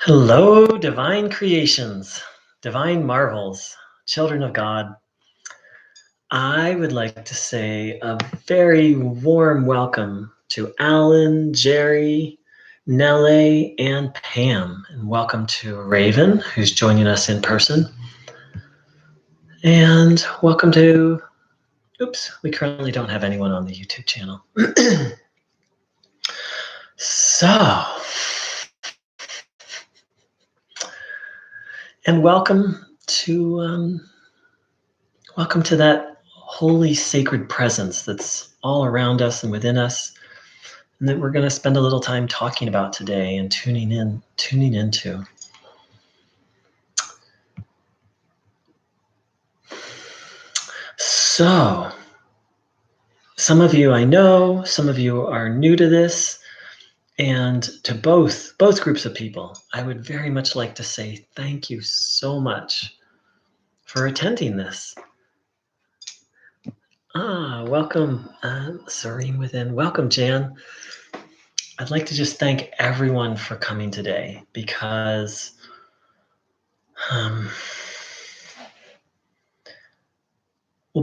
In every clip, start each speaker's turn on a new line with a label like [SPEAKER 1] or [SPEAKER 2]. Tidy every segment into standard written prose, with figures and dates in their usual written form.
[SPEAKER 1] Hello, divine creations, divine marvels, children of God. I would like to say a very warm welcome to Alan, Jerry, Nelle, and Pam. And welcome to Raven, who's joining us in person. And welcome to, we currently don't have anyone on the YouTube channel. So, and welcome to that holy sacred presence that's all around us and within us, and that we're going to spend a little time talking about today and tuning into. So, some of you I know, some of you are new to this, and to both groups of people, I would very much like to say thank you so much for attending this. Welcome, Serene Within. Welcome, Jan. I'd like to just thank everyone for coming today because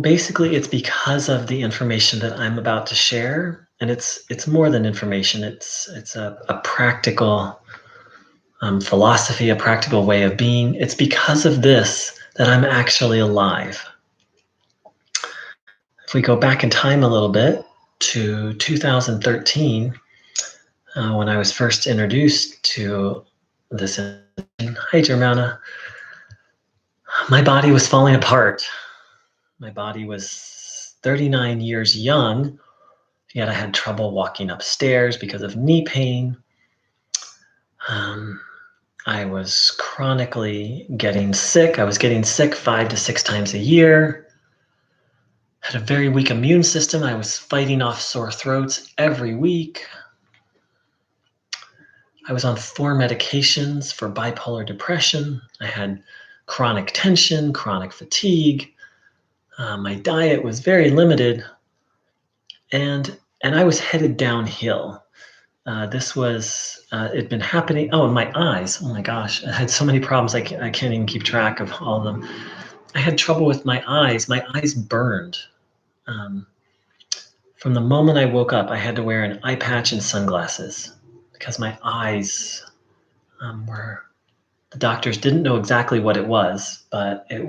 [SPEAKER 1] basically it's because of the information that I'm about to share, and it's more than information. It's a practical philosophy, a practical way of being. It's because of this that I'm actually alive. If we go back in time a little bit to 2013, when I was first introduced to this, hi Germana, my body was falling apart. My body was 39 years young, yet I had trouble walking upstairs because of knee pain. I was chronically getting sick. I was getting sick 5 to 6 times a year. Had a very weak immune system. I was fighting off sore throats every week. I was on 4 medications for bipolar depression. I had chronic tension, chronic fatigue. My diet was very limited, and I was headed downhill. This was, it'd been happening. Oh, and my eyes. Oh my gosh, I had so many problems. I can't even keep track of all of them. I had trouble with my eyes. My eyes burned. From the moment I woke up, I had to wear an eye patch and sunglasses because my eyes the doctors didn't know exactly what it was, but I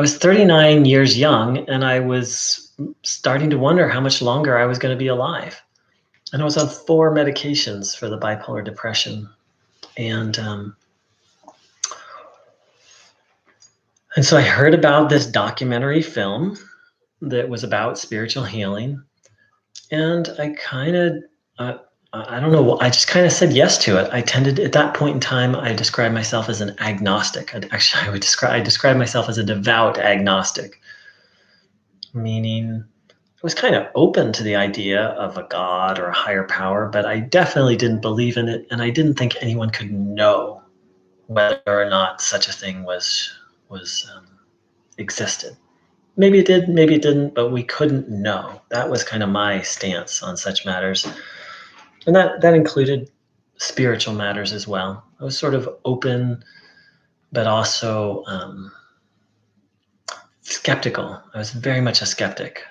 [SPEAKER 1] was 39 years young, and I was starting to wonder how much longer I was going to be alive. And I was on 4 medications for the bipolar depression. And so I heard about this documentary film that was about spiritual healing. And I kind of, I don't know, I just kind of said yes to it. I tended, at that point in time, I described myself as an agnostic. I describe myself as a devout agnostic, meaning I was kind of open to the idea of a God or a higher power, but I definitely didn't believe in it, and I didn't think anyone could know whether or not such a thing was existed. Maybe it did, maybe it didn't, but we couldn't know. That was kind of my stance on such matters, and that included spiritual matters as well. I was sort of open, but also skeptical. I was very much a skeptic.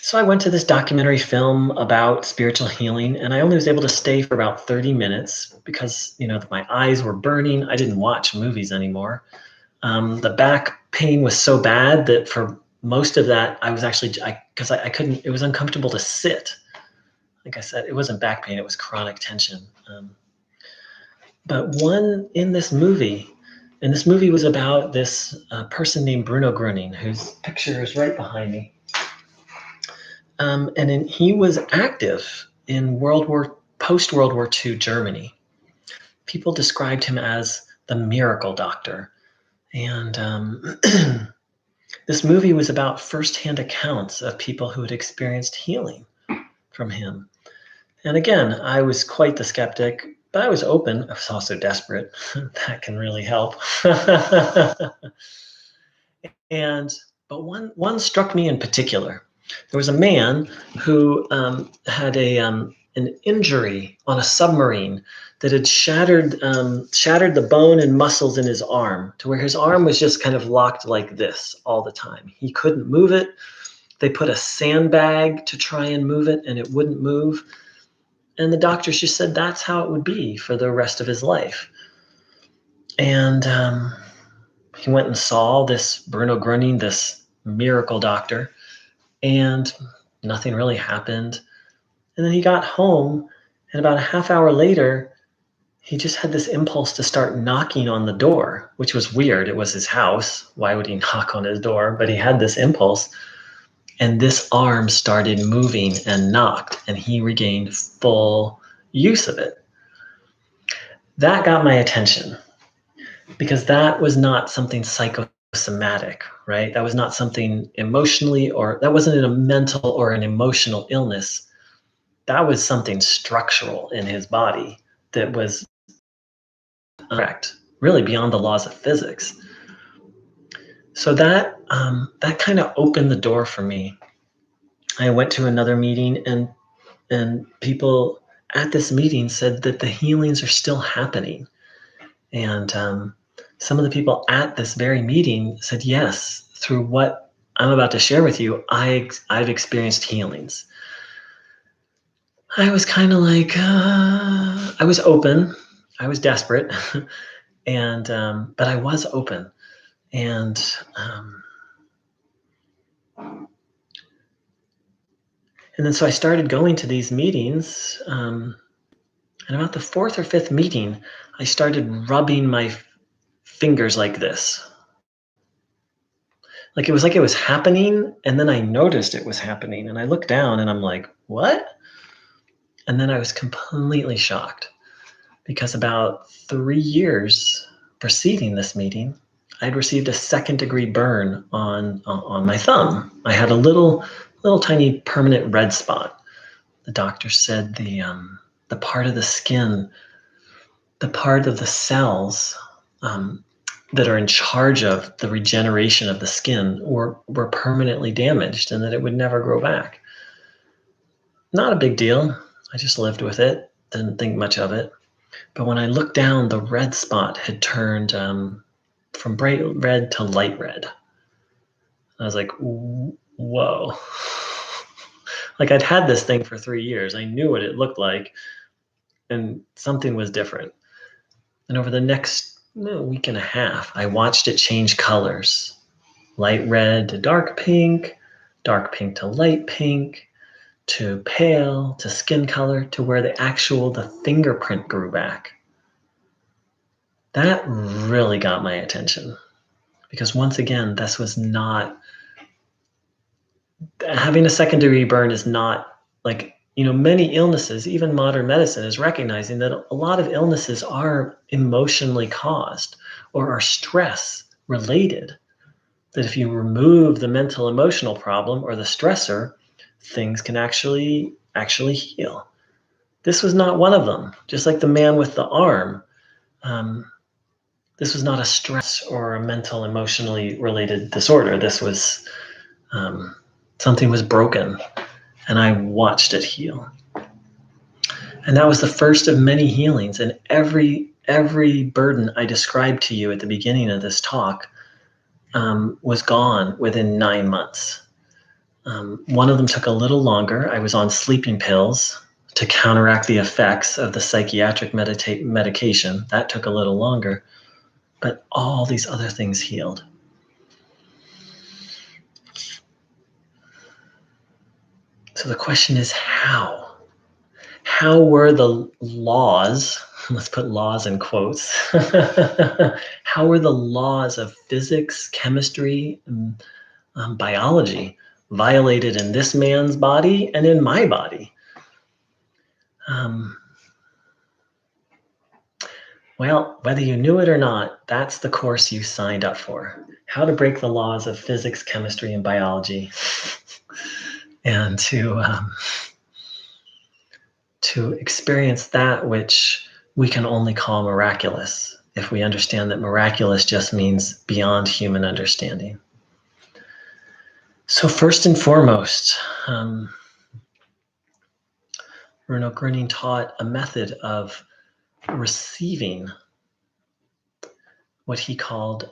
[SPEAKER 1] So I went to this documentary film about spiritual healing, and I only was able to stay for about 30 minutes because, my eyes were burning. I didn't watch movies anymore. The back pain was so bad that for most of that, I was actually, because I couldn't, it was uncomfortable to sit. Like I said, it wasn't back pain, it was chronic tension. But in this movie, and this movie was about this person named Bruno Groening, whose picture is right behind me. He was active in post-World War II Germany. People described him as the miracle doctor. And this movie was about firsthand accounts of people who had experienced healing from him. And again, I was quite the skeptic, but I was open. I was also desperate. That can really help. But one struck me in particular. There was a man who had an an injury on a submarine that had shattered the bone and muscles in his arm to where his arm was just kind of locked like this all the time. He couldn't move it. They put a sandbag to try and move it, and it wouldn't move. And the doctors just said that's how it would be for the rest of his life. And he went and saw this Bruno Groening, this miracle doctor, and nothing really happened. And then he got home, and about a half hour later, he just had this impulse to start knocking on the door, which was weird. It was his house. Why would he knock on his door? But he had this impulse. And this arm started moving and knocked, and he regained full use of it. That got my attention because that was not something psychosomatic, right? That was not something emotionally, or that wasn't a mental or an emotional illness. That was something structural in his body that was correct, really beyond the laws of physics. So that kind of opened the door for me. I went to another meeting, and people at this meeting said that the healings are still happening. And some of the people at this very meeting said, yes, through what I'm about to share with you, I've experienced healings. I was kind of like, I was open. I was desperate. And but I was open. And then so I started going to these meetings. And about the fourth or fifth meeting, I started rubbing my fingers like this. Like it was happening, and then I noticed it was happening, and I looked down and I'm like, what? And then I was completely shocked because about 3 years preceding this meeting, I'd received a second-degree burn on my thumb. I had a little tiny permanent red spot. The doctor said the part of the skin, the part of the cells that are in charge of the regeneration of the skin were permanently damaged, and that it would never grow back. Not a big deal. I just lived with it, didn't think much of it. But when I looked down, the red spot had turned from bright red to light red. I was like, whoa. Like I'd had this thing for 3 years. I knew what it looked like, and something was different. And over the next week and a half, I watched it change colors. Light red to dark pink to light pink, to pale, to skin color, to where the fingerprint grew back. That really got my attention because once again, this was not, having a second degree burn is not like, many illnesses, even modern medicine is recognizing that a lot of illnesses are emotionally caused or are stress related. That if you remove the mental emotional problem or the stressor, things can actually heal. This was not one of them. Just like the man with the arm, this was not a stress or a mental emotionally related disorder. This was something was broken, and I watched it heal. And that was the first of many healings. And every burden I described to you at the beginning of this talk was gone within 9 months. One of them took a little longer. I was on sleeping pills to counteract the effects of the psychiatric medication. That took a little longer, but all these other things healed. So the question is how? How were the laws, let's put laws in quotes, how were the laws of physics, chemistry, and biology violated in this man's body and in my body? Well, whether you knew it or not, that's the course you signed up for. How to break the laws of physics, chemistry, and biology, and to experience that which we can only call miraculous, if we understand that miraculous just means beyond human understanding. So first and foremost, Bruno Groening taught a method of receiving what he called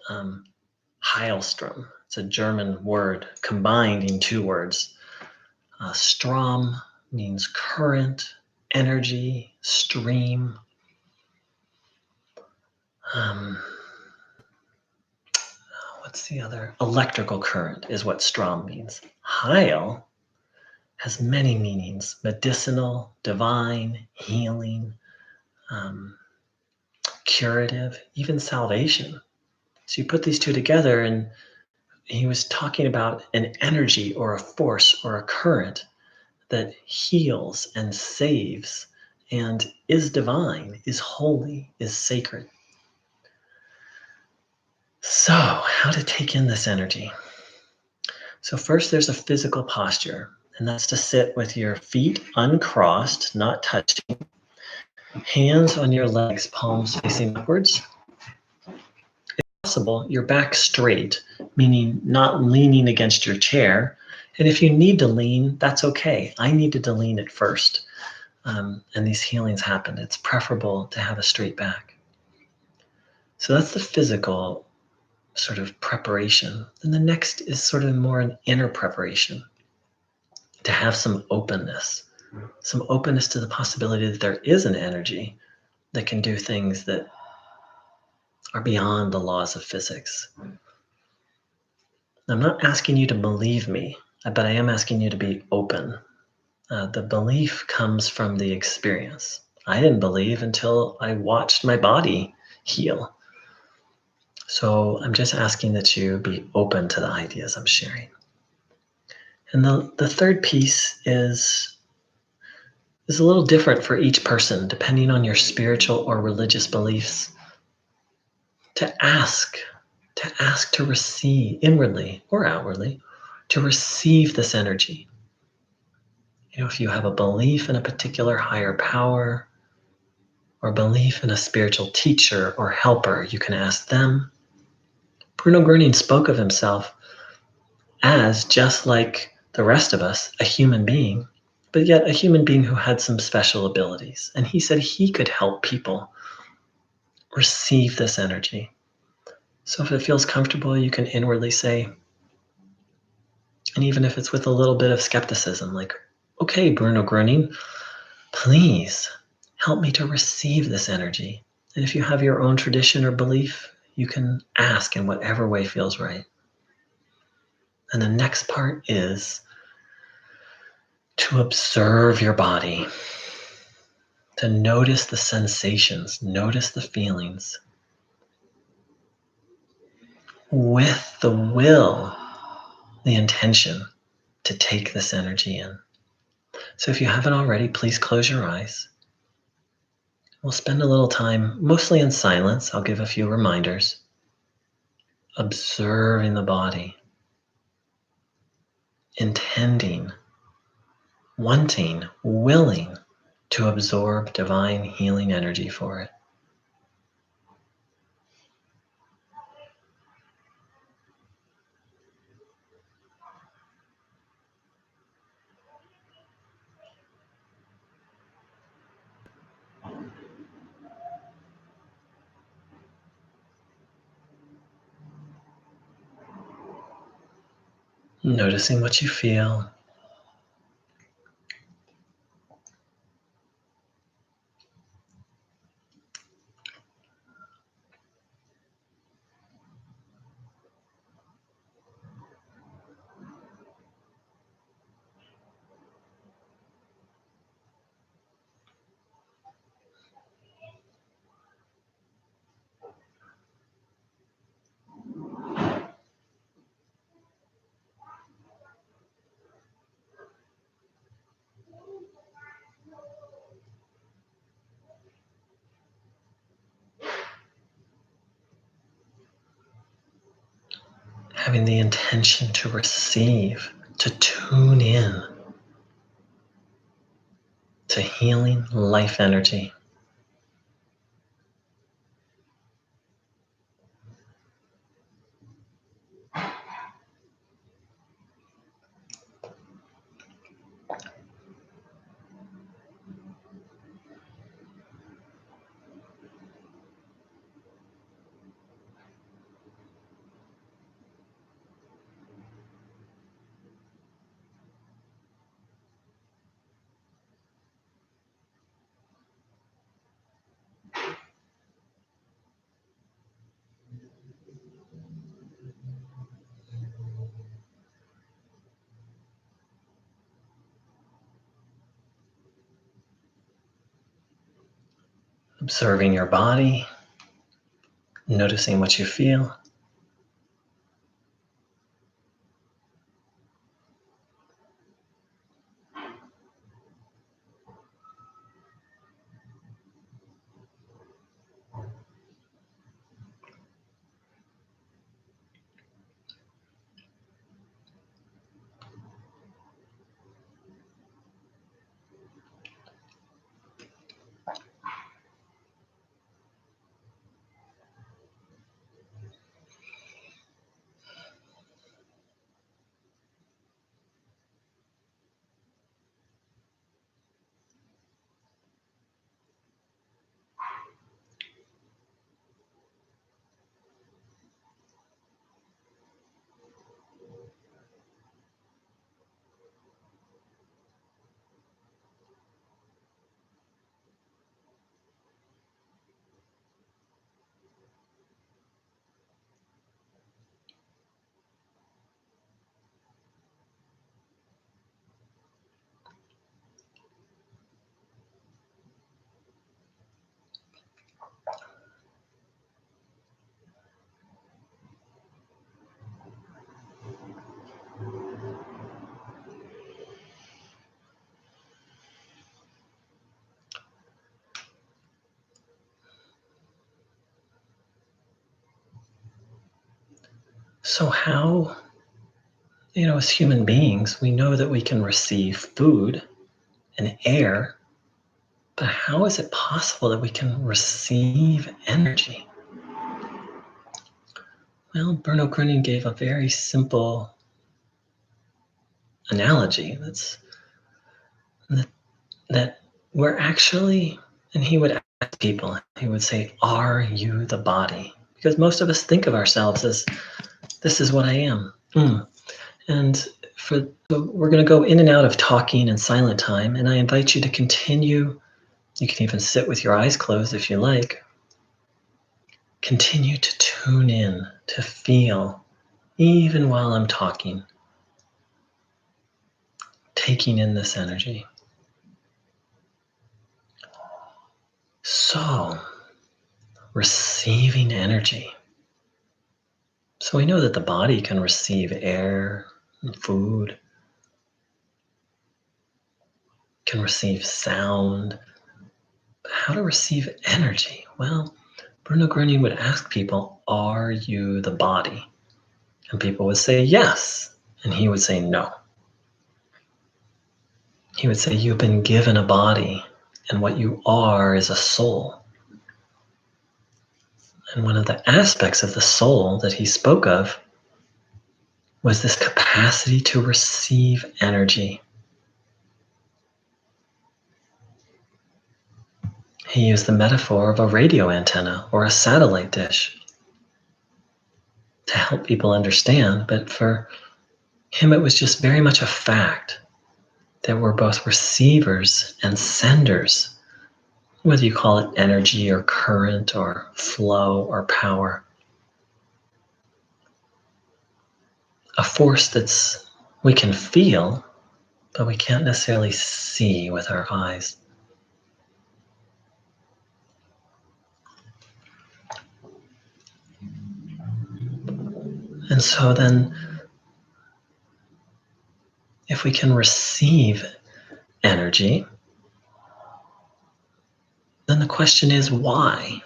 [SPEAKER 1] Heilstrom. It's a German word combining two words. Strom means current, energy, stream. What's the other? Electrical current is what Strom means. Heil has many meanings: medicinal, divine, healing, curative, even salvation. So you put these two together, and he was talking about an energy or a force or a current that heals and saves and is divine, is holy, is sacred. So, how to take in this energy? So, first, there's a physical posture, and that's to sit with your feet uncrossed, not touching, hands on your legs, palms facing upwards. If possible, your back straight, meaning not leaning against your chair. And if you need to lean, that's okay. I needed to lean at first, and these healings happen. It's preferable to have a straight back. So that's the physical sort of preparation. And the next is sort of more an inner preparation, to have some openness to the possibility that there is an energy that can do things that are beyond the laws of physics. I'm not asking you to believe me, but I am asking you to be open. The belief comes from the experience. I didn't believe until I watched my body heal. So I'm just asking that you be open to the ideas I'm sharing. And the third piece is a little different for each person, depending on your spiritual or religious beliefs. To ask to receive, inwardly or outwardly, to receive this energy. If you have a belief in a particular higher power or belief in a spiritual teacher or helper, you can ask them. Bruno Groening spoke of himself as, just like the rest of us, a human being, but yet a human being who had some special abilities. And he said he could help people receive this energy. So if it feels comfortable, you can inwardly say, and even if it's with a little bit of skepticism, like, okay, Bruno Groening, please help me to receive this energy. And if you have your own tradition or belief, you can ask in whatever way feels right. And the next part is to observe your body, to notice the sensations, notice the feelings, with the will, the intention to take this energy in. So if you haven't already, please close your eyes. We'll spend a little time, mostly in silence. I'll give a few reminders. Observing the body, intending, wanting, willing to absorb divine healing energy for it. Noticing what you feel. Having the intention to receive, to tune in to healing life energy. observing your body, noticing what you feel. So, how, as human beings, we know that we can receive food and air, but how is it possible that we can receive energy? Well, Bruno Groening gave a very simple analogy that, that we're actually, and he would ask people, he would say, "Are you the body?" Because most of us think of ourselves as, "This is what I am." And so we're going to go in and out of talking and silent time, and I invite you to continue. You can even sit with your eyes closed if you like. Continue to tune in, to feel, even while I'm talking, taking in this energy. So, receiving energy. So we know that the body can receive air and food, can receive sound. But how to receive energy? Well, Bruno Groening would ask people, "Are you the body?" And people would say yes. And he would say no. He would say, "You've been given a body, and what you are is a soul." And one of the aspects of the soul that he spoke of was this capacity to receive energy. He used the metaphor of a radio antenna or a satellite dish to help people understand, but for him, it was just very much a fact that we're both receivers and senders, whether you call it energy or current or flow or power. A force that's we can feel, but we can't necessarily see with our eyes. And so then, if we can receive energy, then the question is why?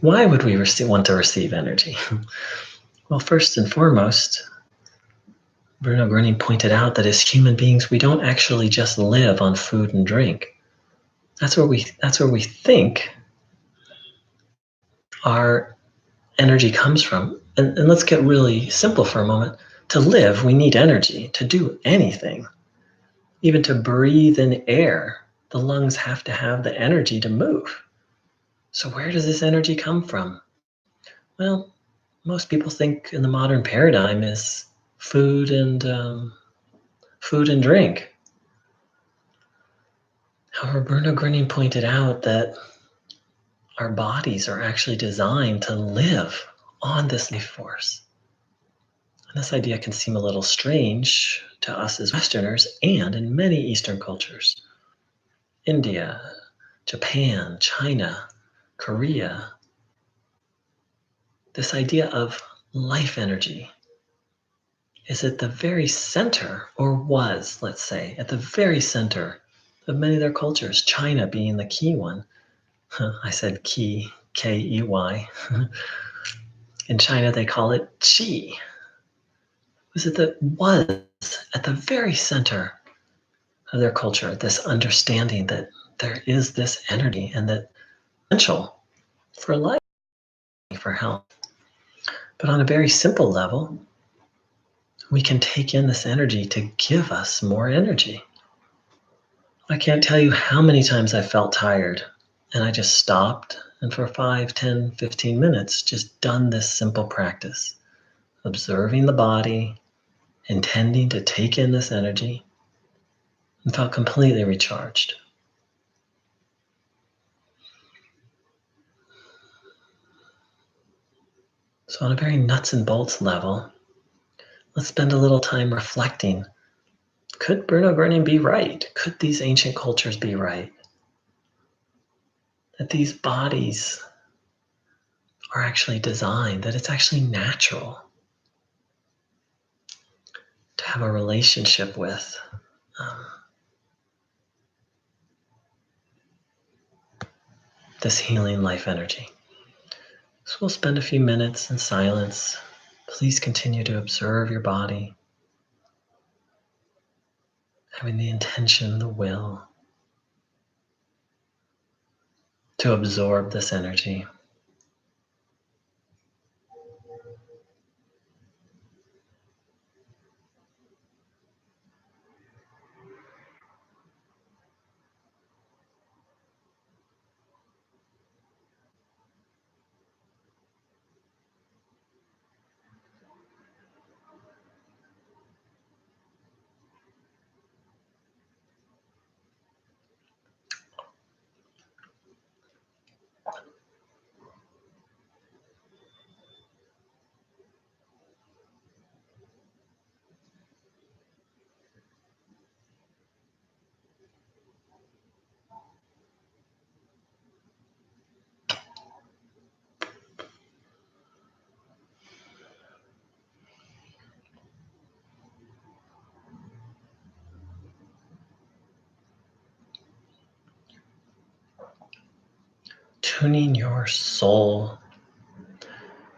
[SPEAKER 1] Why would we want to receive energy? Well, first and foremost, Bruno Groening pointed out that as human beings, we don't actually just live on food and drink. That's where we think our energy comes from. And let's get really simple for a moment. To live, we need energy. To do anything, even to breathe in air, the lungs have to have the energy to move. So where does this energy come from? Well, most people think in the modern paradigm is food and drink. However, Bruno Groening pointed out that our bodies are actually designed to live on this life force. And this idea can seem a little strange to us as Westerners and in many Eastern cultures. India, Japan, China, Korea, this idea of life energy is at the very center, or was, let's say, at the very center of many of their cultures, China being the key one. I said key, Key. In China, they call it qi. Was at the very center of their culture, this understanding that there is this energy and that potential for life, for health. But on a very simple level, we can take in this energy to give us more energy. I can't tell you how many times I felt tired and I just stopped and for 5, 10, 15 minutes just done this simple practice, observing the body, intending to take in this energy, and felt completely recharged. So on a very nuts and bolts level, let's spend a little time reflecting. Could Bruno Groening be right? Could these ancient cultures be right? That these bodies are actually designed, that it's actually natural to have a relationship with this healing life energy. So we'll spend a few minutes in silence. Please continue to observe your body, having the intention, the will to absorb this energy. Tuning your soul,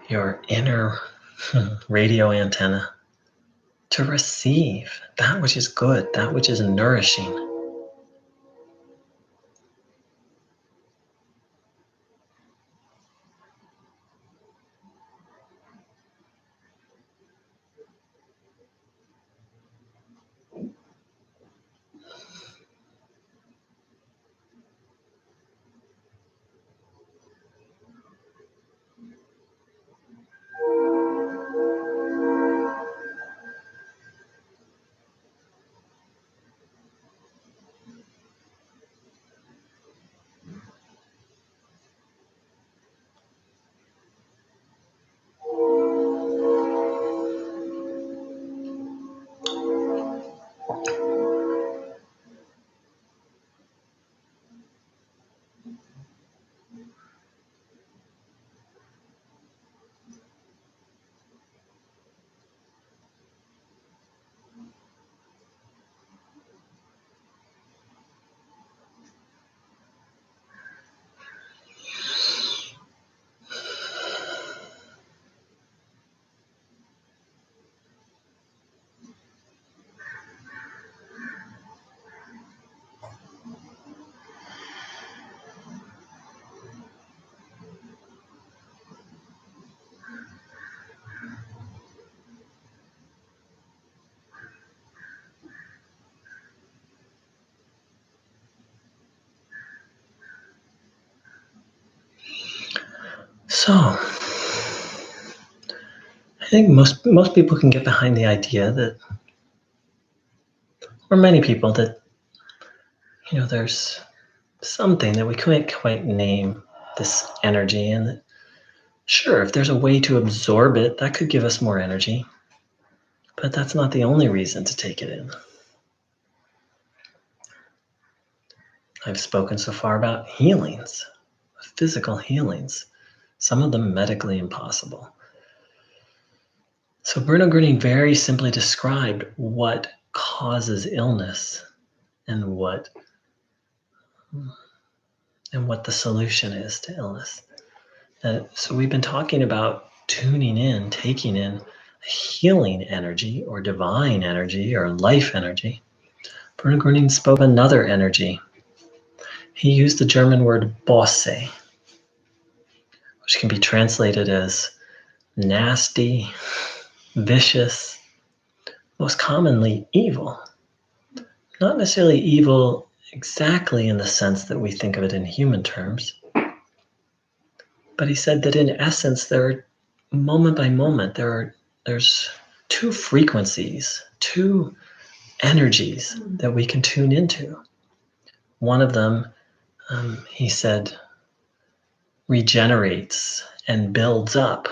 [SPEAKER 1] your inner radio antenna to receive that which is good, that which is nourishing. So, I think most people can get behind the idea that, or many people, that there's something that we can't quite name this energy, and that sure, if there's a way to absorb it, that could give us more energy, but that's not the only reason to take it in. I've spoken so far about healings, physical healings, some of them medically impossible. So Bruno Groening very simply described what causes illness and what the solution is to illness. So we've been talking about tuning in, taking in healing energy or divine energy or life energy. Bruno Groening spoke another energy. He used the German word Bosse, which can be translated as nasty, vicious, most commonly evil. Not necessarily evil exactly in the sense that we think of it in human terms, but he said that in essence, there are moment by moment, there's two frequencies, two energies that we can tune into. One of them, he said, regenerates and builds up,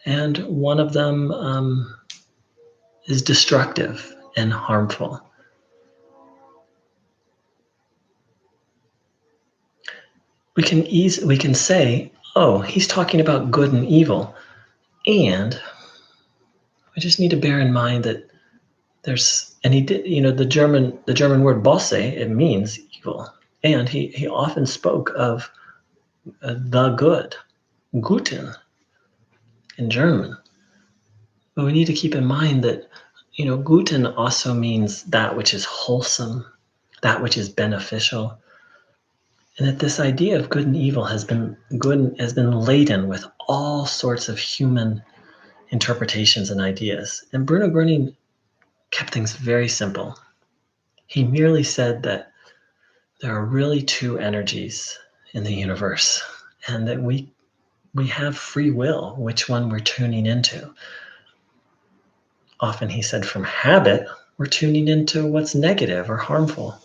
[SPEAKER 1] and one of them is destructive and harmful. We can say, oh, he's talking about good and evil, and we just need to bear in mind that he did, the German word Bosse, it means evil, and he often spoke of the good, Guten, in German. But we need to keep in mind that, Guten also means that which is wholesome, that which is beneficial, and that this idea of good and evil has been laden with all sorts of human interpretations and ideas. And Bruno Groening kept things very simple. He merely said that there are really two energies in the universe, and that we have free will, which one we're tuning into. Often he said from habit, we're tuning into what's negative or harmful.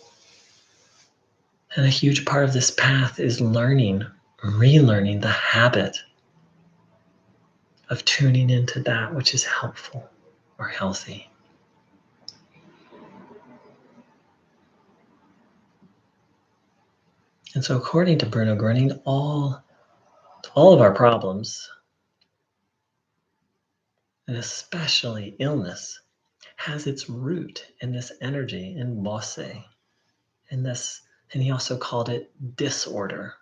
[SPEAKER 1] And a huge part of this path is relearning the habit of tuning into that which is helpful or healthy. And so according to Bruno Groening, all of our problems, and especially illness, has its root in this energy in Bosse, and he also called it disorder.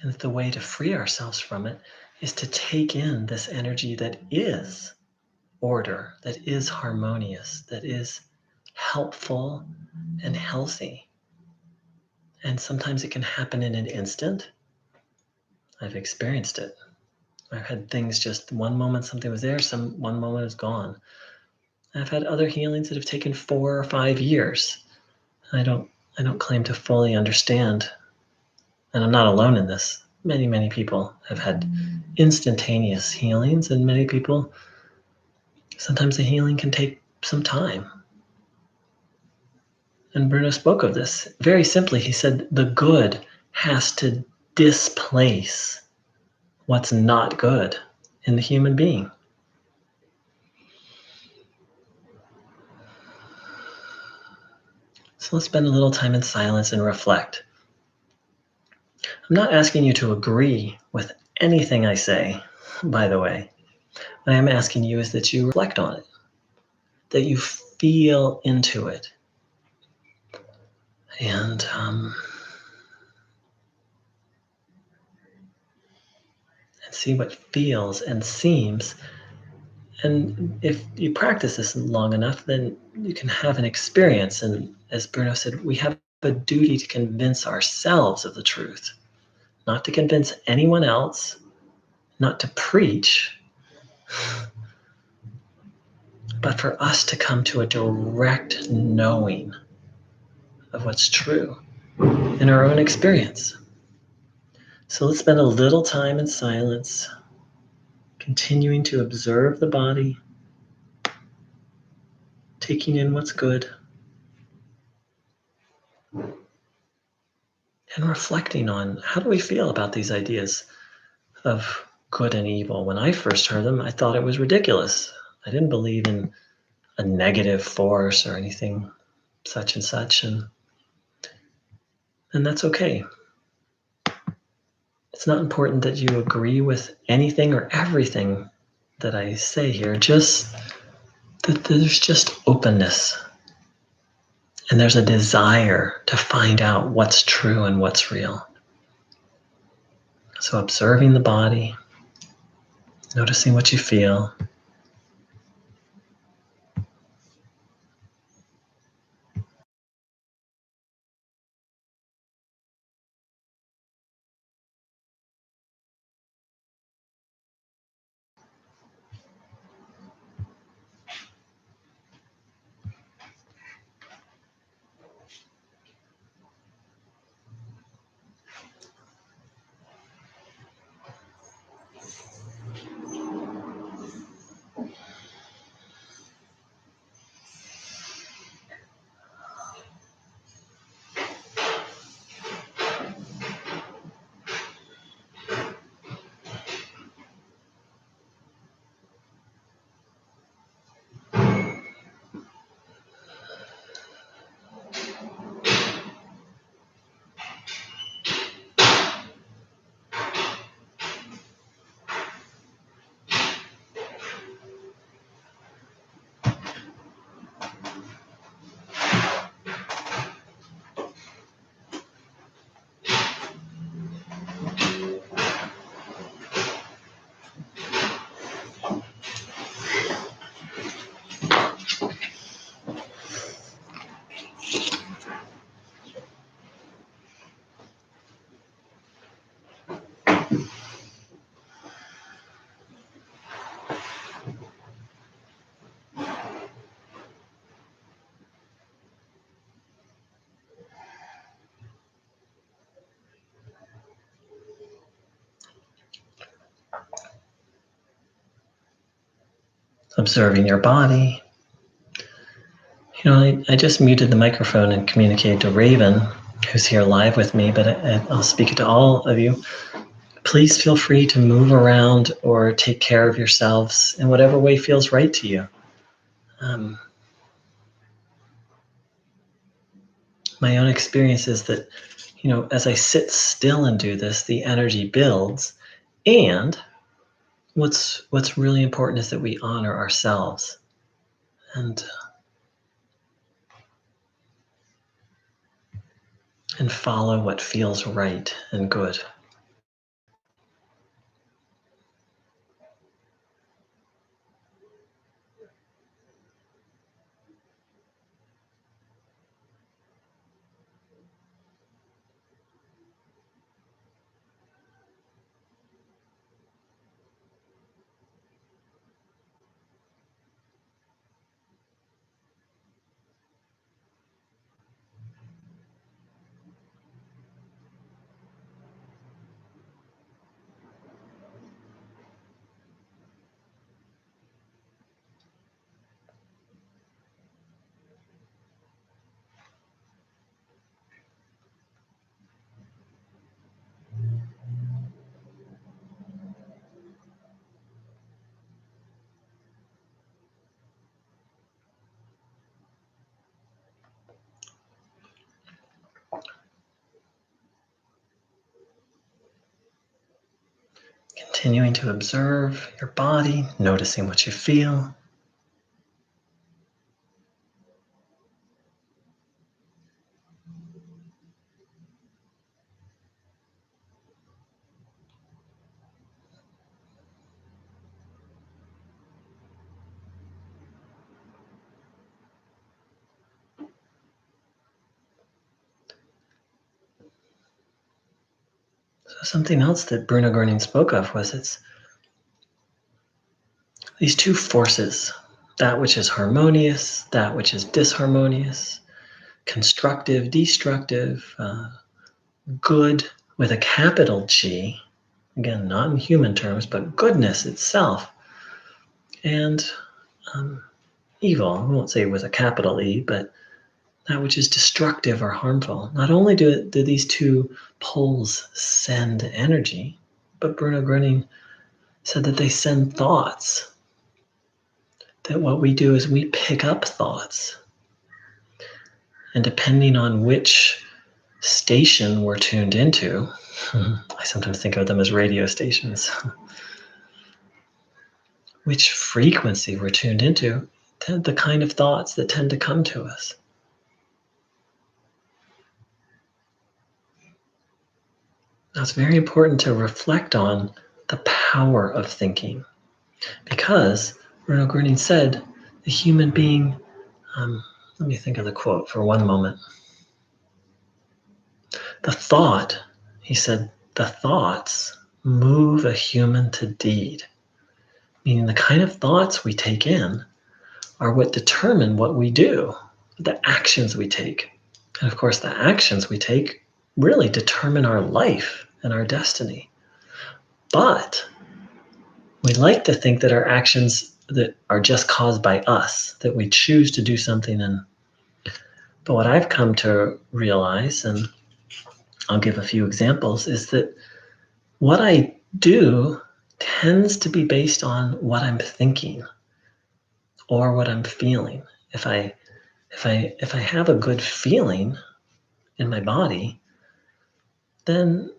[SPEAKER 1] And the way to free ourselves from it is to take in this energy that is order, that is harmonious, that is helpful and healthy. And sometimes it can happen in an instant. I've experienced it. I've had things just one moment something was there, one moment is gone. I've had other healings that have taken 4 or 5 years. I don't claim to fully understand, and I'm not alone in this. Many people have had instantaneous healings, and many people, sometimes the healing can take some time. And Bruno spoke of this very simply. He said the good has to displace what's not good in the human being. So let's spend a little time in silence and reflect. I'm not asking you to agree with anything I say, by the way. What I'm asking you is that you reflect on it, that you feel into it, and see what feels and seems. And if you practice this long enough, then you can have an experience. And as Bruno said, we have a duty to convince ourselves of the truth, not to convince anyone else, not to preach, but for us to come to a direct knowing of what's true in our own experience. So let's spend a little time in silence, continuing to observe the body, taking in what's good, and reflecting on how do we feel about these ideas of good and evil. When I first heard them, I thought it was ridiculous. I didn't believe in a negative force or anything such and such, and that's okay. It's not important that you agree with anything or everything that I say here, just that there's just openness. And there's a desire to find out what's true and what's real. So observing the body, noticing what you feel. Observing your body. I just muted the microphone and communicated to Raven, who's here live with me, but I'll speak it to all of you. Please feel free to move around or take care of yourselves in whatever way feels right to you. My own experience is that, as I sit still and do this, the energy builds. And what's really important is that we honor ourselves and follow what feels right and good. Continuing to observe your body, noticing what you feel. So something else that Bruno Groening spoke of was it's these two forces, that which is harmonious, that which is disharmonious, constructive, destructive, good with a capital G, again, not in human terms, but goodness itself, and evil, I won't say with a capital E, but that which is destructive or harmful. Not only do these two poles send energy, but Bruno Groening said that they send thoughts. That what we do is we pick up thoughts. And depending on which station we're tuned into, I sometimes think of them as radio stations, which frequency we're tuned into, the kind of thoughts that tend to come to us. Now, it's very important to reflect on the power of thinking, because Bruno Groening said the human being, let me think of the quote for one moment. The thought, he said, the thoughts move a human to deed, meaning the kind of thoughts we take in are what determine what we do, the actions we take. And of course, the actions we take really determine our life and our destiny. But we like to think that our actions that are just caused by us, that we choose to do something. But what I've come to realize, and I'll give a few examples, is that what I do tends to be based on what I'm thinking or what I'm feeling. If I have a good feeling in my body, then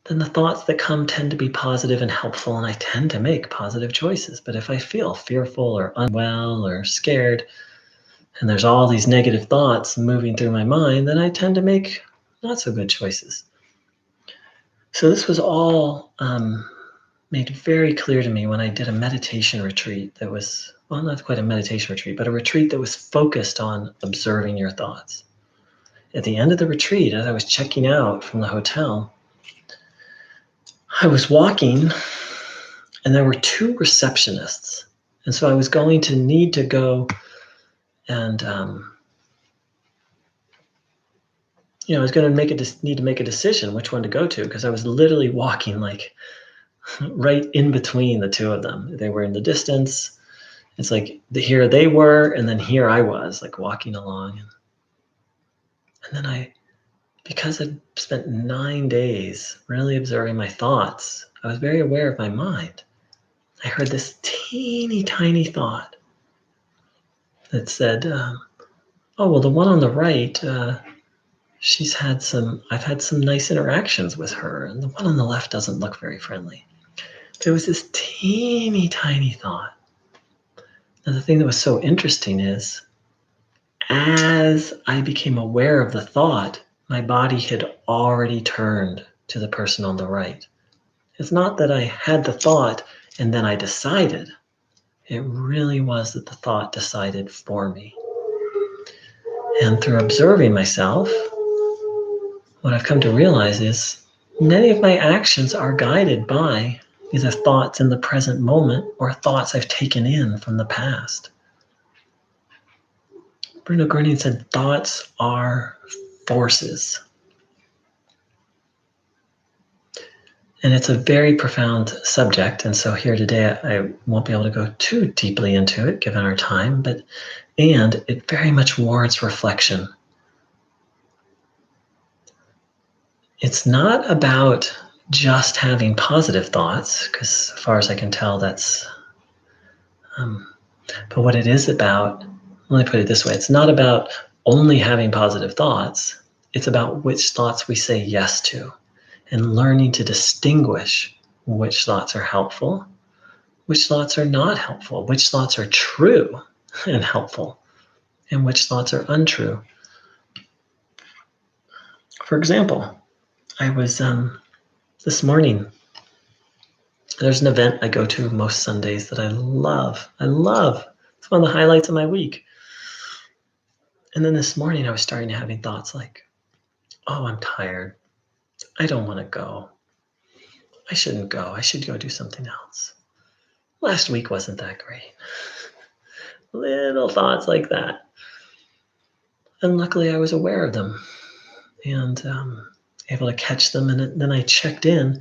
[SPEAKER 1] the thoughts that come tend to be positive and helpful, and I tend to make positive choices. But if I feel fearful or unwell or scared, and there's all these negative thoughts moving through my mind, then I tend to make not so good choices. So this was all made very clear to me when I did a meditation retreat that was, well, not quite a meditation retreat, but a retreat that was focused on observing your thoughts. At the end of the retreat, as I was checking out from the hotel, I was walking and there were two receptionists. And so I was going to need to go and, I was going to need to make a decision which one to go to, because I was literally walking like right in between the two of them. They were in the distance. It's like here they were, and then here I was, like walking along. And then because I'd spent 9 days really observing my thoughts, I was very aware of my mind. I heard this teeny tiny thought that said, oh, well, the one on the right, I've had some nice interactions with her, and the one on the left doesn't look very friendly. There was this teeny tiny thought. And the thing that was so interesting is, as I became aware of the thought, my body had already turned to the person on the right. It's not that I had the thought and then I decided. It really was that the thought decided for me. And through observing myself, what I've come to realize is many of my actions are guided by either thoughts in the present moment or thoughts I've taken in from the past. Bruno Groening said thoughts are forces. And it's a very profound subject. And so here today, I won't be able to go too deeply into it given our time, and it very much warrants reflection. It's not about just having positive thoughts, because as far as I can tell, that's, but what it is about, let me put it this way, it's not about only having positive thoughts, it's about which thoughts we say yes to, and learning to distinguish which thoughts are helpful, which thoughts are not helpful, which thoughts are true and helpful, and which thoughts are untrue. For example, I was this morning, there's an event I go to most Sundays that I love. It's one of the highlights of my week. And then this morning I was starting to having thoughts like, oh, I'm tired. I don't want to go. I shouldn't go. I should go do something else. Last week wasn't that great. Little thoughts like that. And luckily I was aware of them and able to catch them. And then I checked in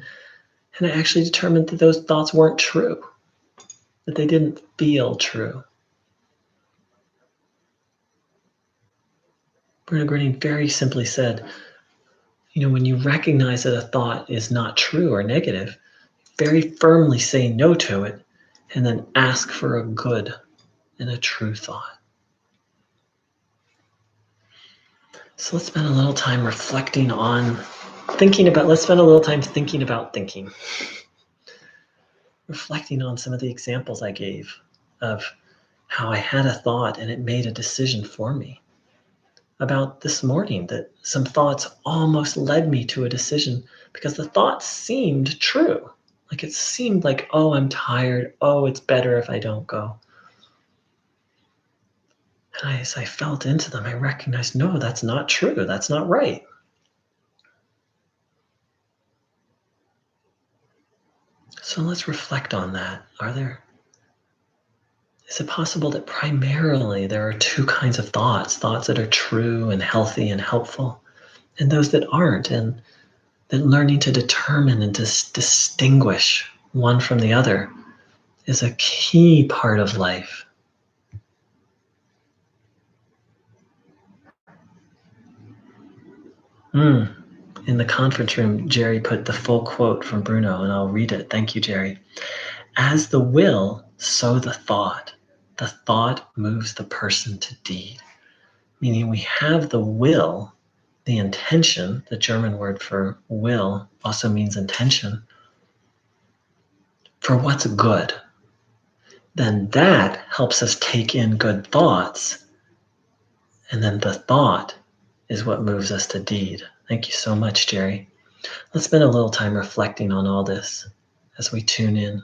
[SPEAKER 1] and I actually determined that those thoughts weren't true, that they didn't feel true. Bruno Groening very simply said, when you recognize that a thought is not true or negative, very firmly say no to it and then ask for a good and a true thought. So let's spend a little time reflecting on let's spend a little time thinking about thinking. Reflecting on some of the examples I gave of how I had a thought and it made a decision for me. About this morning, that some thoughts almost led me to a decision because the thoughts seemed true. Like it seemed like, oh, I'm tired. Oh, it's better if I don't go. And as I felt into them, I recognized, no, that's not true. That's not right. So let's reflect on that. Is it possible that primarily there are two kinds of thoughts that are true and healthy and helpful, and those that aren't, and that learning to determine and to distinguish one from the other is a key part of life. In the conference room, Jerry put the full quote from Bruno, and I'll read it. Thank you, Jerry. As the will, so the thought. The thought moves the person to deed. Meaning we have the will, the intention, the German word for will also means intention, for what's good. Then that helps us take in good thoughts. And then the thought is what moves us to deed. Thank you so much, Jerry. Let's spend a little time reflecting on all this as we tune in.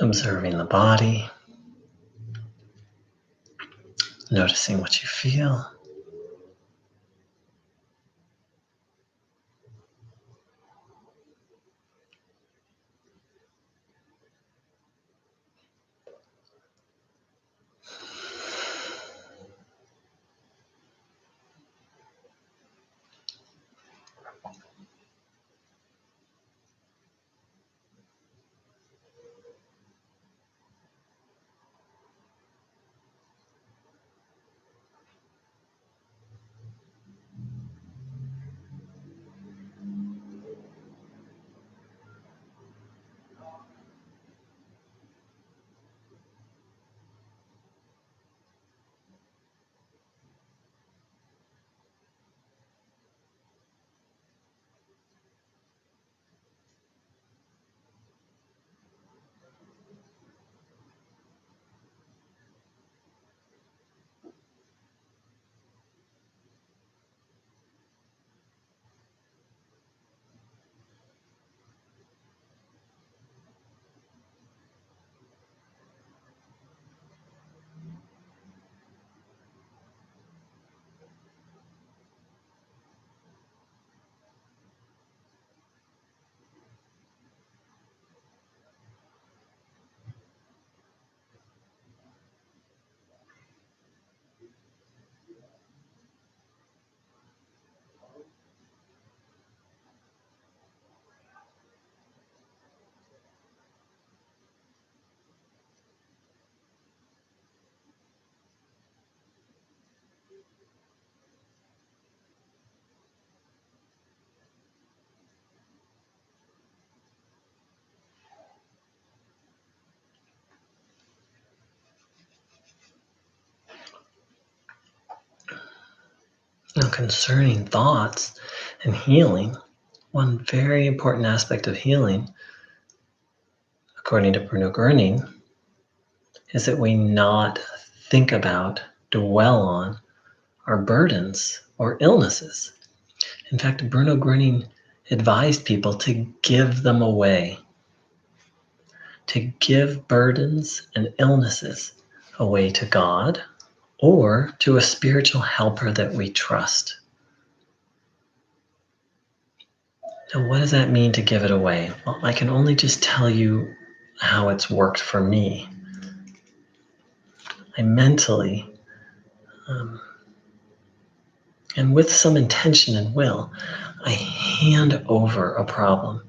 [SPEAKER 1] Observing the body, noticing what you feel. Now, concerning thoughts and healing, one very important aspect of healing, according to Bruno Groening, is that we not think about, dwell on our burdens or illnesses. In fact, Bruno Groening advised people to give them away, to give burdens and illnesses away to God or to a spiritual helper that we trust. Now, what does that mean to give it away? Well, I can only just tell you how it's worked for me. I mentally, and with some intention and will, I hand over a problem.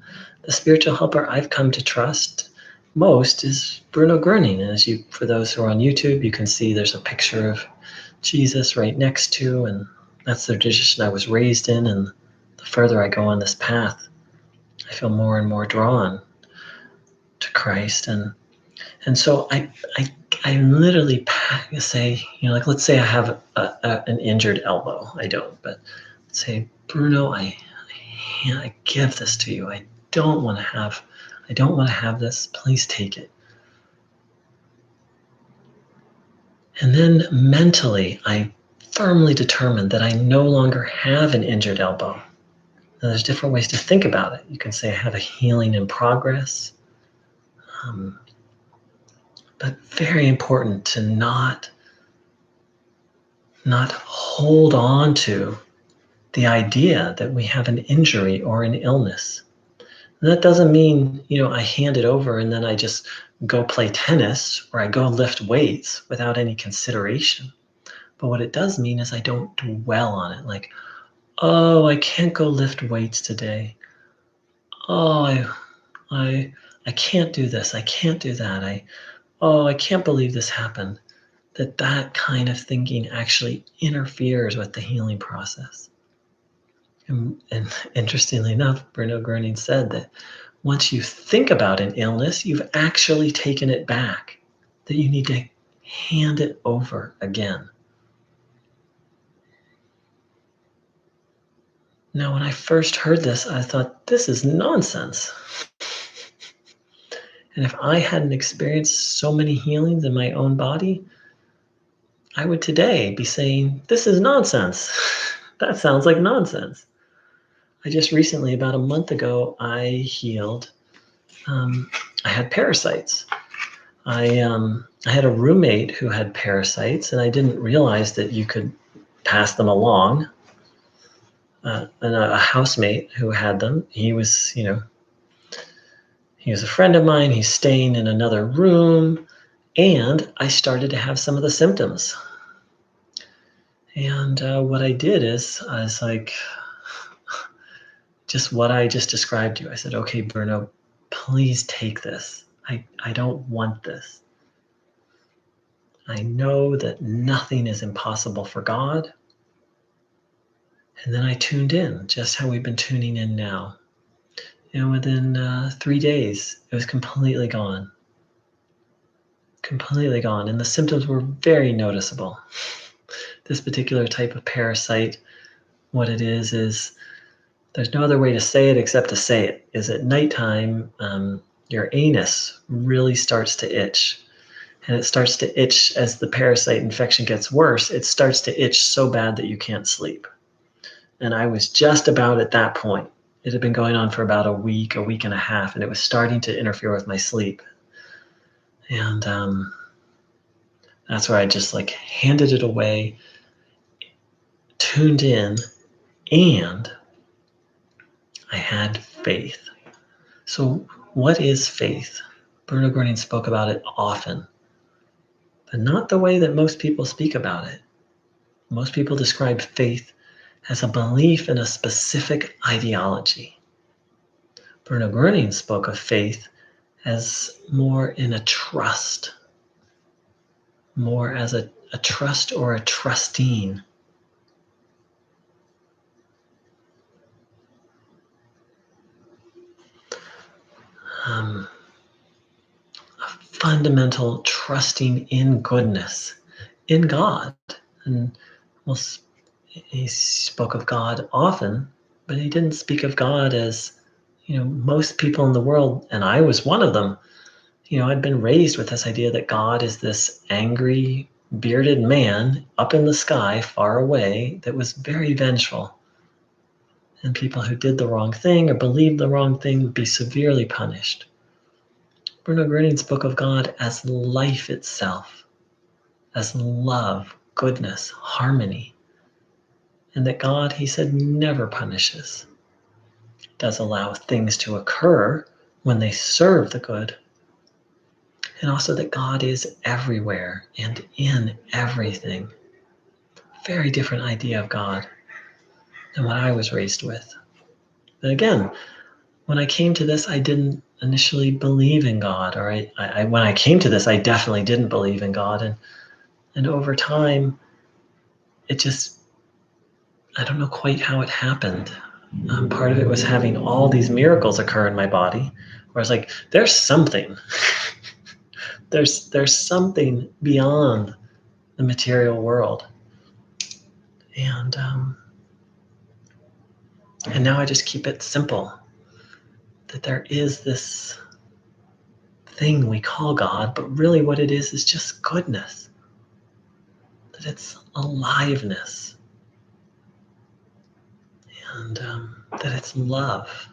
[SPEAKER 1] The spiritual helper I've come to trust most is Bruno Groening. And for those who are on YouTube, you can see there's a picture of Jesus right next to, and that's the tradition I was raised in. And the further I go on this path, I feel more and more drawn to Christ. And so I literally say, like, let's say I have an injured elbow. I don't, but say, Bruno, I give this to you. I don't want to have this. Please take it. And then mentally, I firmly determine that I no longer have an injured elbow. Now, there's different ways to think about it. You can say I have a healing in progress. But very important to not hold on to the idea that we have an injury or an illness. And that doesn't mean, I hand it over and then I just go play tennis or I go lift weights without any consideration. But what it does mean is I don't dwell on it. Like, oh, I can't go lift weights today. Oh, I can't do this. I can't do that. I can't believe this happened. That kind of thinking actually interferes with the healing process. And interestingly enough, Bruno Groening said that once you think about an illness, you've actually taken it back, that you need to hand it over again. Now, when I first heard this, I thought, this is nonsense. And if I hadn't experienced so many healings in my own body, I would today be saying, this is nonsense. That sounds like nonsense. I just recently, about a month ago, I healed. I had parasites. I had a roommate who had parasites, and I didn't realize that you could pass them along. And a housemate who had them, he was a friend of mine. He's staying in another room, and I started to have some of the symptoms. And what I did is I was like, just what I just described to you. I said, okay, Bruno, please take this. I don't want this. I know that nothing is impossible for God. And then I tuned in, just how we've been tuning in now. Within 3 days, it was completely gone. Completely gone. And the symptoms were very noticeable. This particular type of parasite, what it is there's no other way to say it except to say it, is at nighttime, your anus really starts to itch. And it starts to itch as the parasite infection gets worse. It starts to itch so bad that you can't sleep. And I was just about at that point. It had been going on for about a week and a half, and it was starting to interfere with my sleep. And that's where I just handed it away, tuned in, and I had faith. So what is faith? Bruno Groening spoke about it often, but not the way that most people speak about it. Most people describe faith as a belief in a specific ideology. Bruno Groening spoke of faith as more in a trust, more as a trust or a trusting. A fundamental trusting in goodness, in God. And he spoke of God often, but he didn't speak of God as, most people in the world, and I was one of them, I'd been raised with this idea that God is this angry, bearded man up in the sky, far away, that was very vengeful. And people who did the wrong thing or believed the wrong thing would be severely punished. Bruno Groening's book of God as life itself, as love, goodness, harmony. And that God, he said, never punishes. Does allow things to occur when they serve the good. And also that God is everywhere and in everything. Very different idea of God than what I was raised with. But again, when I came to this, I didn't initially believe in God, or when I came to this, I definitely didn't believe in God. And over time, it just, I don't know quite how it happened. Part of it was having all these miracles occur in my body, where I was like, there's something. there's something beyond the material world. And now I just keep it simple, that there is this thing we call God, but really what it is just goodness, that it's aliveness, and that it's love.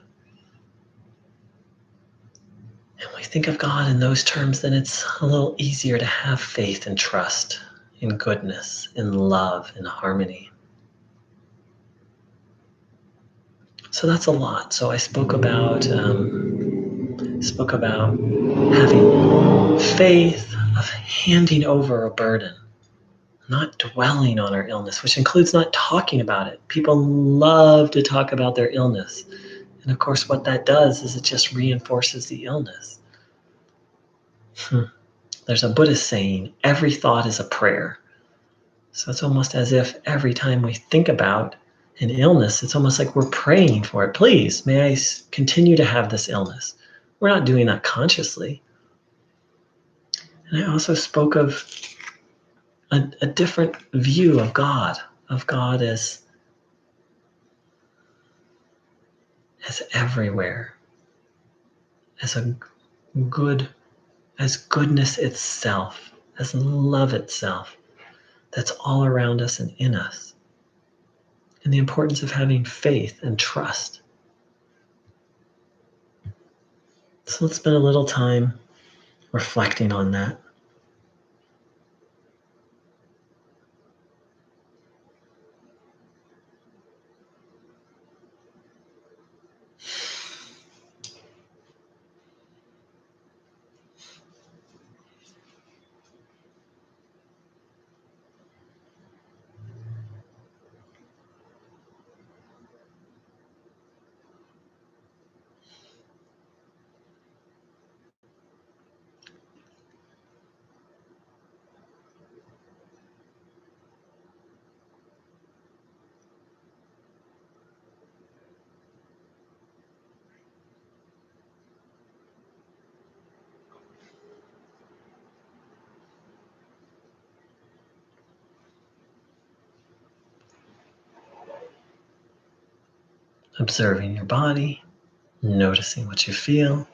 [SPEAKER 1] And when we think of God in those terms, then it's a little easier to have faith and trust in goodness, in love, in harmony. So that's a lot. So I spoke about having faith, of handing over a burden, not dwelling on our illness, which includes not talking about it. People love to talk about their illness. And of course, what that does is it just reinforces the illness. There's a Buddhist saying, every thought is a prayer. So it's almost as if every time we think about an illness, it's almost like we're praying for it. Please, may I continue to have this illness? We're not doing that consciously. And I also spoke of a different view of God as everywhere, as as goodness itself, as love itself, that's all around us and in us. And the importance of having faith and trust. So let's spend a little time reflecting on that. Observing your body, noticing what you feel.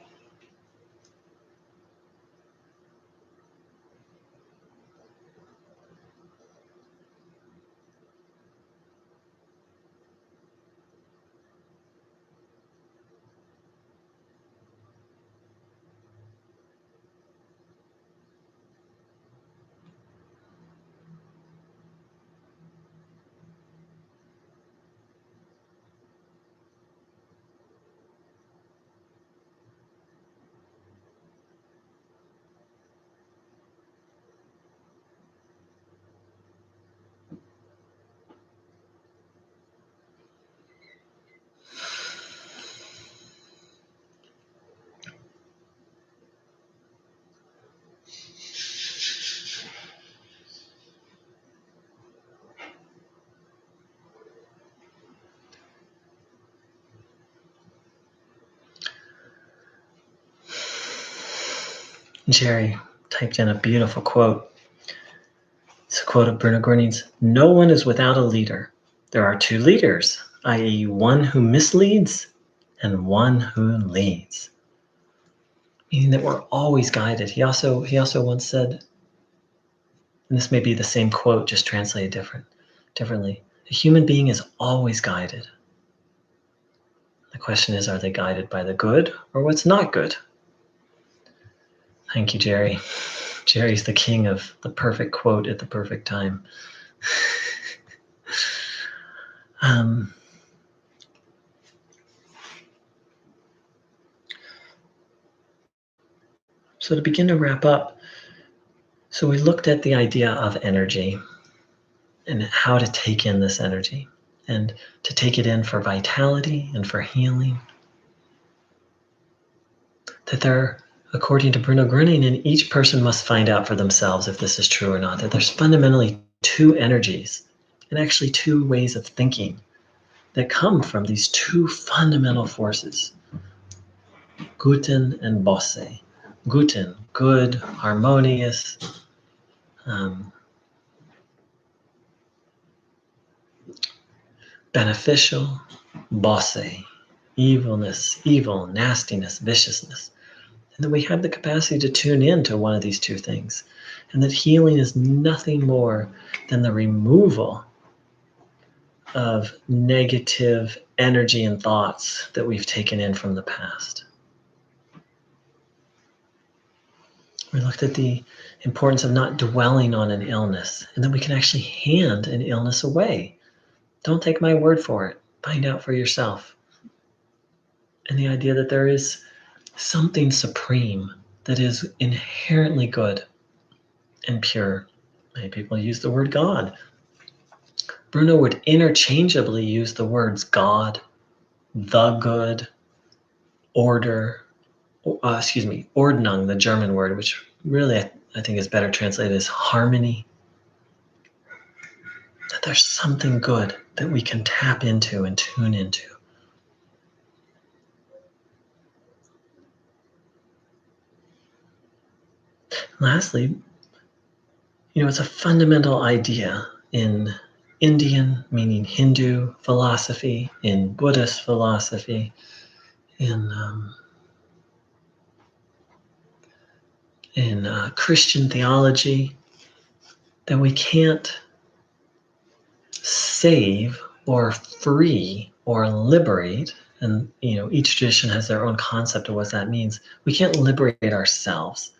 [SPEAKER 1] Jerry typed in a beautiful quote. It's a quote of Bruno Groening's, "No one is without a leader. There are two leaders, i.e. one who misleads and one who leads." meaning that we're always guided. He also once said, and this may be the same quote, just translated differently. A human being is always guided. The question is, are they guided by the good or what's not good? Thank you, Jerry. Jerry's the king of the perfect quote at the perfect time. So to begin to wrap up, so we looked at the idea of energy and how to take in this energy and to take it in for vitality and for healing. That there, according to Bruno Groening, and each person must find out for themselves if this is true or not, that there's fundamentally two energies and actually two ways of thinking that come from these two fundamental forces, Guten and Bosse. Guten, good, harmonious, beneficial. Bosse, evilness, evil, nastiness, viciousness. And that we have the capacity to tune in to one of these two things. And that healing is nothing more than the removal of negative energy and thoughts that we've taken in from the past. We looked at the importance of not dwelling on an illness, and that we can actually hand an illness away. Don't take my word for it. Find out for yourself. And the idea that there is something supreme that is inherently good and pure. Many people use the word God. Bruno would interchangeably use the words God, the good, order, Ordnung, the German word, which really I think is better translated as harmony. That there's something good that we can tap into and tune into. Lastly, it's a fundamental idea in Indian, meaning Hindu philosophy, in Buddhist philosophy, in Christian theology, that we can't save or free or liberate, and each tradition has their own concept of what that means. We can't liberate ourselves.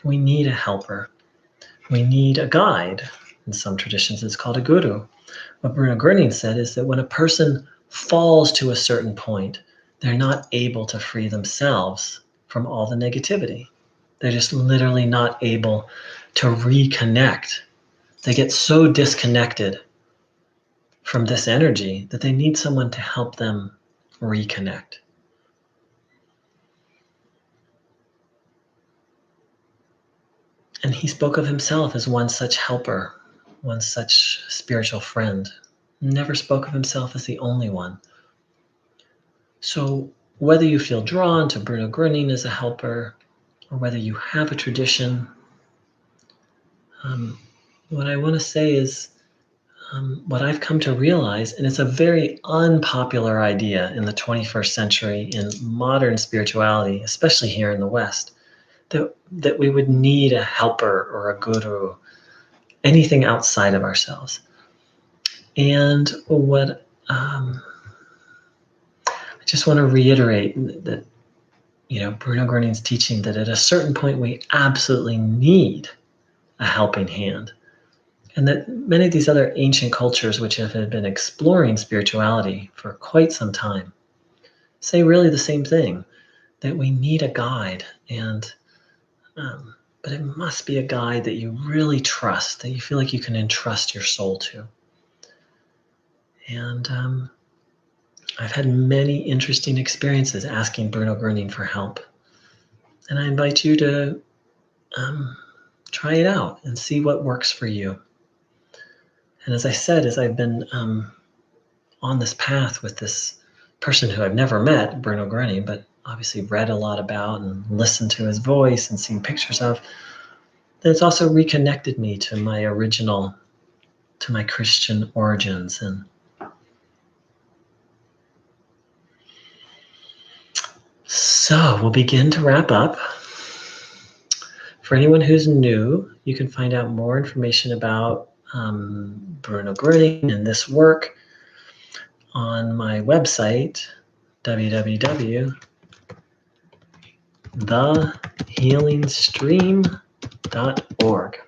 [SPEAKER 1] We need a helper. We need a guide. In some traditions, it's called a guru. What Bruno Groening said is that when a person falls to a certain point, they're not able to free themselves from all the negativity. They're just literally not able to reconnect. They get so disconnected from this energy that they need someone to help them reconnect. And he spoke of himself as one such helper, one such spiritual friend. Never spoke of himself as the only one. So whether you feel drawn to Bruno Groening as a helper, or whether you have a tradition, what I want to say is what I've come to realize, and it's a very unpopular idea in the 21st century in modern spirituality, especially here in the West, that we would need a helper or a guru, anything outside of ourselves. And what I just want to reiterate that, Bruno Groening's teaching that at a certain point we absolutely need a helping hand. And that many of these other ancient cultures, which have been exploring spirituality for quite some time, say really the same thing, that we need a guide, but it must be a guide that you really trust, that you feel like you can entrust your soul to. And I've had many interesting experiences asking Bruno Groening for help. And I invite you to try it out and see what works for you. And as I said, as I've been on this path with this person who I've never met, Bruno Groening, but obviously read a lot about and listened to his voice and seen pictures of, then it's also reconnected me to my Christian origins. And so we'll begin to wrap up. For anyone who's new, you can find out more information about Bruno Groening and this work on my website, www.thehealingstream.org.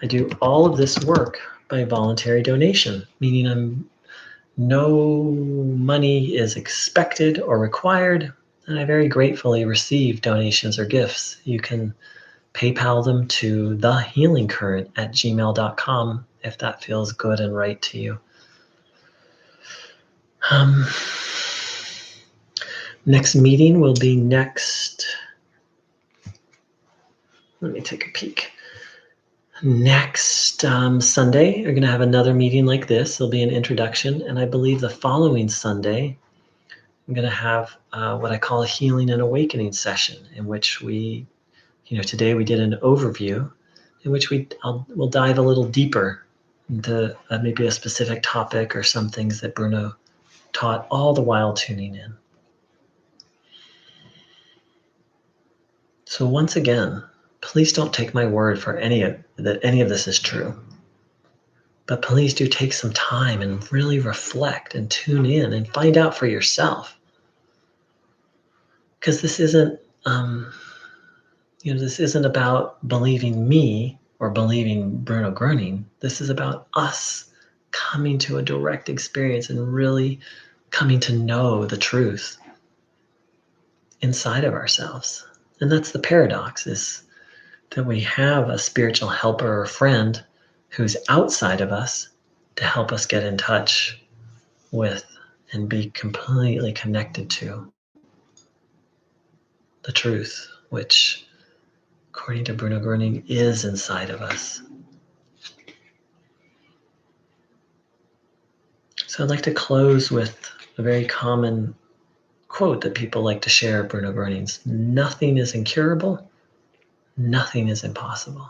[SPEAKER 1] I do all of this work by voluntary donation, meaning no money is expected or required, and I very gratefully receive donations or gifts. You can PayPal them to thehealingcurrent@gmail.com if that feels good and right to you. Next meeting will be next. Let me take a peek. Next Sunday, we're going to have another meeting like this. There'll be an introduction, and I believe the following Sunday, I'm going to have what I call a healing and awakening session, in which we, today we did an overview, in which we'll dive a little deeper into maybe a specific topic or some things that Bruno taught, all the while tuning in. So once again, please don't take my word for any of this is true. But please do take some time and really reflect and tune in and find out for yourself. Because this isn't, this isn't about believing me or believing Bruno Groening. This is about us coming to a direct experience and really coming to know the truth inside of ourselves. And that's the paradox, is that we have a spiritual helper or friend who's outside of us to help us get in touch with and be completely connected to the truth, which, according to Bruno Groening, is inside of us. So I'd like to close with a very common quote that people like to share of Bruno Groening's: nothing is incurable, nothing is impossible.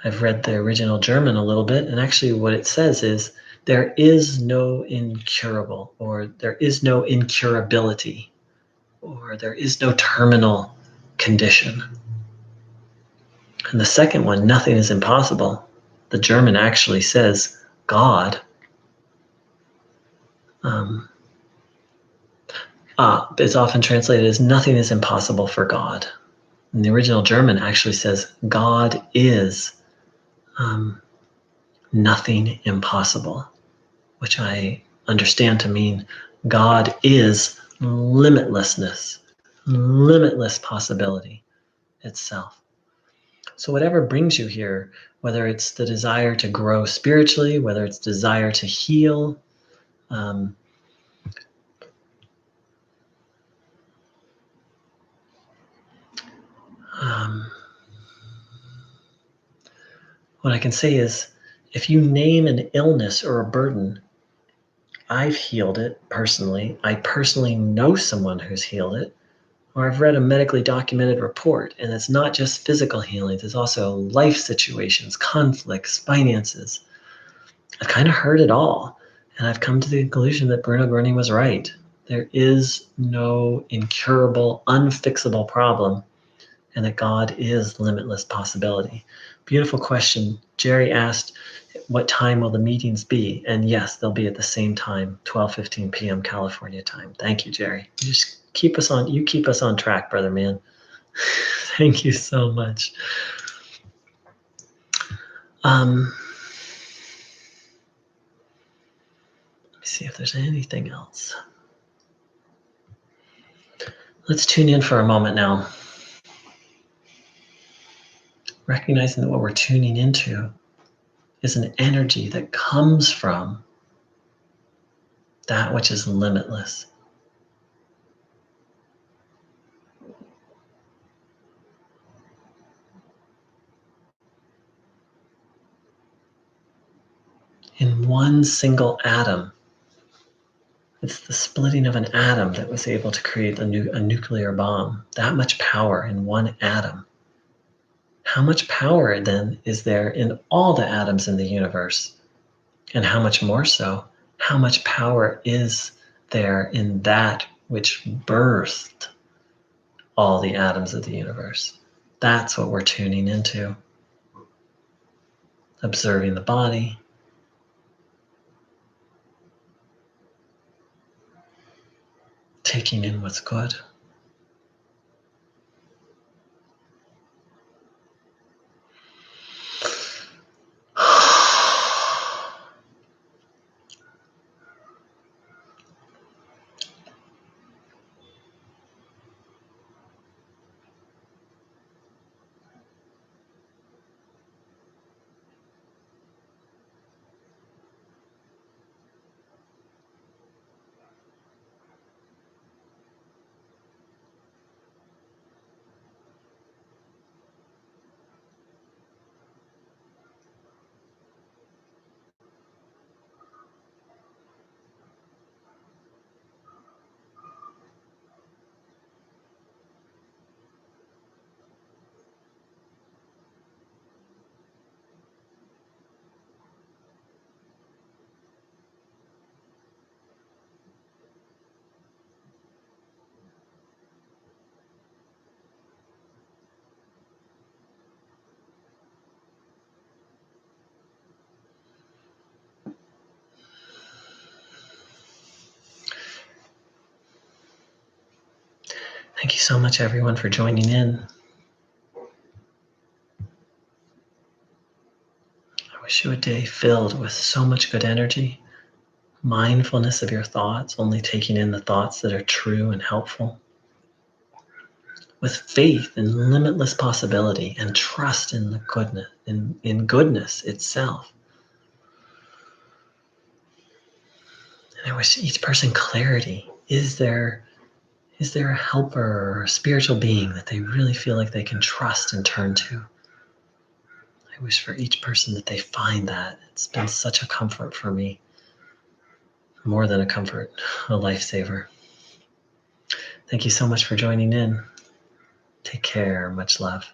[SPEAKER 1] I've read the original German a little bit, and actually what it says is, there is no incurable, or there is no incurability, or there is no terminal condition. And the second one, nothing is impossible, the German actually says God. It's often translated as nothing is impossible for God. And the original German actually says God is nothing impossible, which I understand to mean God is limitlessness, limitless possibility itself. So whatever brings you here, whether it's the desire to grow spiritually, whether it's desire to heal, what I can say is, if you name an illness or a burden, I've healed it personally. I personally know someone who's healed it, or I've read a medically documented report, and it's not just physical healing. There's also life situations, conflicts, finances. I've kind of heard it all, and I've come to the conclusion that Bruno Groening was right. There is no incurable, unfixable problem, and that God is limitless possibility. Beautiful question. Jerry asked, what time will the meetings be? And yes, they'll be at the same time, 12:15 p.m. California time. Thank you, Jerry. You keep us on track, brother man. Thank you so much. Let me see if there's anything else. Let's tune in for a moment now. Recognizing that what we're tuning into is an energy that comes from that which is limitless. In one single atom, it's the splitting of an atom that was able to create a nuclear bomb. That much power in one atom. How much power then is there in all the atoms in the universe? And how much more so, how much power is there in that which birthed all the atoms of the universe. That's what we're tuning into. Observing the body. Taking in what's good. Thank you so much, everyone, for joining in. I wish you a day filled with so much good energy, mindfulness of your thoughts, only taking in the thoughts that are true and helpful, with faith in limitless possibility and trust in the goodness, in goodness itself. And I wish each person clarity. Is there a helper or a spiritual being that they really feel like they can trust and turn to? I wish for each person that they find that. It's been such a comfort for me. More than a comfort, a lifesaver. Thank you so much for joining in. Take care. Much love.